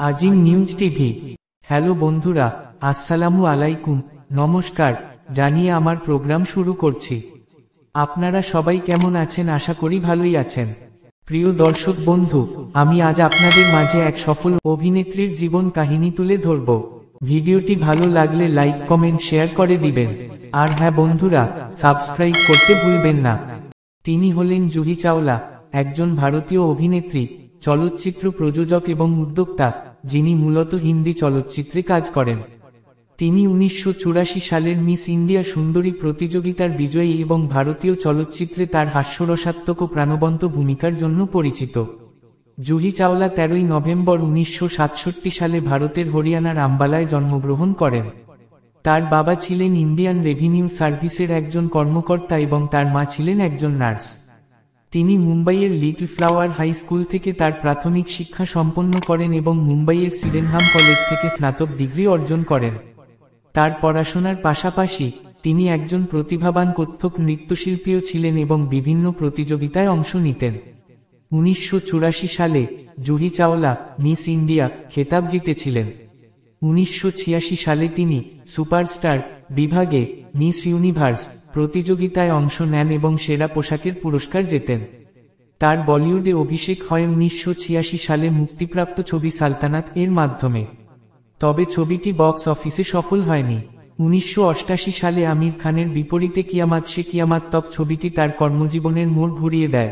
আজিম news TV. Hello বন্ধুরা, আসসালামু আলাইকুম, নমস্কার জানিয়ে আমার প্রোগ্রাম শুরু করছি। আপনারা সবাই কেমন আছেন? আশা করি ভালোই আছেন। প্রিয় দর্শক বন্ধু, আমি আজ আপনাদের মাঝে এক সফল অভিনেত্রীর জীবন কাহিনী তুলে ধরব। ভিডিওটি ভালো লাগলে লাইক কমেন্ট শেয়ার করে দিবেন। আর হ্যাঁ বন্ধুরা, সাবস্ক্রাইব করতে ভুলবেন না। তিনি হলেন জুহি চাওলা, একজন ভারতীয় অভিনেত্রী, চলচ্চিত্র প্রযোজক এবং উদ্যোক্তা, যিনি মূলত হিন্দি চলচ্চিত্রে কাজ করেন। তিনি 1984 সালের মিস ইন্ডিয়া সুন্দরী প্রতিযোগিতার বিজয়ী এবং ভারতীয় চলচ্চিত্রে তার হাস্যরসাত্মক ও প্রাণবন্ত ভূমিকার জন্য পরিচিত। জুহি চাওলা 13 নভেম্বর 1967 সালে ভারতের হরিয়ানার আম্বালায় জন্মগ্রহণ করেন। তার বাবা ছিলেন ইন্ডিয়ান রেভিনিউ সার্ভিসের একজন কর্মকর্তা এবং তার মা ছিলেন একজন নার্স। তিনি মুম্বাইয়ের লিটল ফ্লাওয়ার হাই স্কুল থেকে তার প্রাথমিক শিক্ষা সম্পন্ন করেন এবং মুম্বাইয়ের সিডেনহাম কলেজ থেকে স্নাতক ডিগ্রি অর্জন করেন। তার পড়াশোনার পাশাপাশি তিনি একজন প্রতিভাবান কত্থক নৃত্যশিল্পীও ছিলেন এবং বিভিন্ন প্রতিযোগিতায় অংশ নিতেন। 1984 সালে জুহি চাওলা মিস ইন্ডিয়া খেতাব জিতেছিলেন। 1986 সালে তিনি সুপারস্টার বিভাগে মিস ইউনিভার্স প্রতিযোগিতায় অংশ নেন এবং সেরা পোশাকের পুরস্কার জেতেন। তার বলিউডে অভিষেক হয় 1986 সালে মুক্তিপ্রাপ্ত ছবি সালতানাত এর মাধ্যমে। তবে ছবিটি বক্স অফিসে সফল হয়নি। 1988 সালে আমির খানের বিপরীতে কিয়ামাত সে কিয়ামাত তক ছবিটি তার কর্মজীবনের মোড় ঘুরিয়ে দেয়।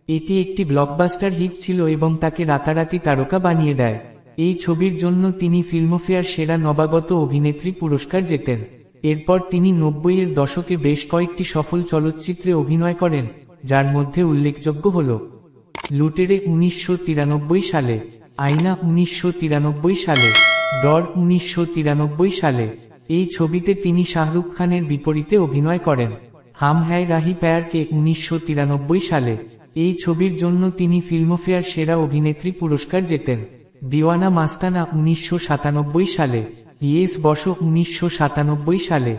এটি একটি ব্লকবাস্টার হিট ছিল এবং তাকে রাতারাতি তারকা বানিয়ে দেয়। এই ছবির জন্য তিনি ফিল্মফেয়ার সেরা নবাগত অভিনেত্রী পুরস্কার জেতেন। এরপর তিনি 90-এর দশকে বেশ কয়েকটি সফল চলচ্চিত্রে অভিনয় করেন, যার মধ্যে উল্লেখযোগ্য হল লুটেরে 1993 সালে, আয়না 1993 সালে, ডর 1993 সালে। এই ছবিতে তিনি শাহরুখ খানের বিপরীতে অভিনয় করেন। হাম হ্যায় রাহি প্যার কে 1993 সালে। এই ছবির জন্য তিনি ফিল্মফেয়ার সেরা অভিনেত্রী পুরস্কার জেতেন। দিওয়ানা মাস্তানা 1997 সালে, ইয়েস বসো 1997 সালে,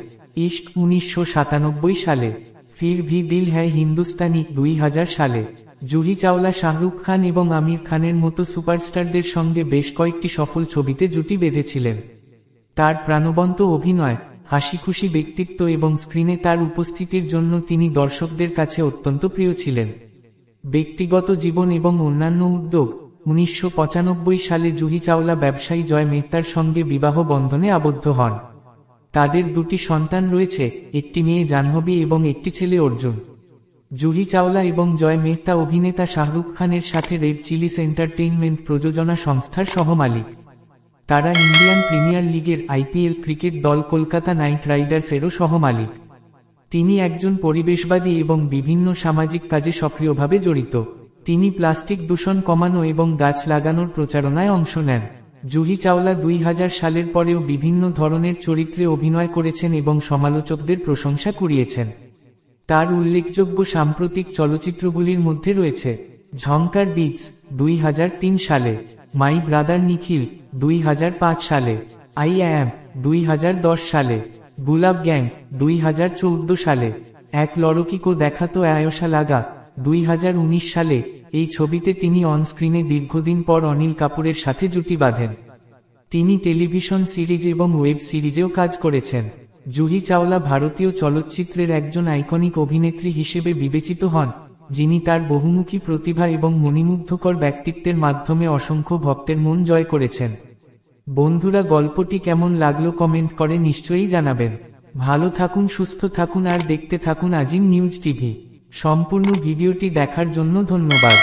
ইশক 1997 সালে, ফির ভি দিল হ্যায় হিন্দুস্তানি 2000 সালে। জুহি চাওলা শাহরুখ খান এবং আমির খানের মতো সুপারস্টারদের সঙ্গে বেশ কয়েকটি সফল ছবিতে জুটি বেঁধেছিলেন। তার প্রাণবন্ত অভিনয়, হাসিখুশি ব্যক্তিত্ব এবং স্ক্রিনে তার উপস্থিতির জন্য তিনি দর্শকদের কাছে অত্যন্ত প্রিয় ছিলেন। ব্যক্তিগত জীবন এবং অন্যান্য উদ্যোগ। 1995 সালে জুহি চাওলা ব্যবসায়ী জয় মেহতার সঙ্গে বিবাহ বন্ধনে আবদ্ধ হন। তাদের দুটি সন্তান রয়েছে, একটি মেয়ে জাহ্নবী এবং একটি ছেলে অর্জুন। জুহি চাওলা এবং জয় মেহতা অভিনেতা শাহরুখ খানের সাথে রেড চিলিস এন্টারটেইনমেন্ট প্রযোজনা সংস্থার সহমালিক। তারা ইন্ডিয়ান প্রিমিয়ার লিগের IPL ক্রিকেট দল কলকাতা নাইট রাইডার্সেরও সহমালিক। তিনি একজন পরিবেশবাদী এবং বিভিন্ন সামাজিক কাজে সক্রিয়ভাবে জড়িত। তিনি প্লাস্টিক দূষণ কমানো এবং গাছ লাগানোর প্রচারণায় অংশ নেন। জুহি চাওলা 2000 সালের পরেও বিভিন্ন ধরনের চরিত্রে অভিনয় করেছেন এবং সমালোচকদের প্রশংসা কুড়িয়েছেন। তার উল্লেখযোগ্য সাম্প্রতিক চলচ্চিত্রগুলির মধ্যে রয়েছে ঝংকার বিটস 2003 সালে, মাই ব্রাদার নিখিল 2005 সালে, আই অ্যাম 2010 সালে, গুলাব গ্যাং 2014 সালে, এক লড়কি কো দেখা তো আয়সা লাগা 2019 সালে। এই ছবিতে তিনি অন স্ক্রিনে দীর্ঘদিন পর অনিল কাপুরের সাথে জুটি বাঁধেন। তিনি টেলিভিশন সিরিজ এবং ওয়েব সিরিজেও কাজ করেছেন। জুহি চাওলা ভারতীয় চলচ্চিত্রের একজন আইকনিক অভিনেত্রী হিসেবে বিবেচিত হন, যিনি তার বহুমুখী প্রতিভা এবং মণিমুগ্ধকর ব্যক্তিত্বের মাধ্যমে অসংখ্য ভক্তের মন জয় করেছেন। বন্ধুরা, গল্পটি কেমন লাগলো কমেন্ট করে নিশ্চয়ই জানাবেন। ভালো থাকুন, সুস্থ থাকুন আর দেখতে থাকুন আজিম নিউজ টিভি। সম্পূর্ণ ভিডিওটি দেখার জন্য ধন্যবাদ।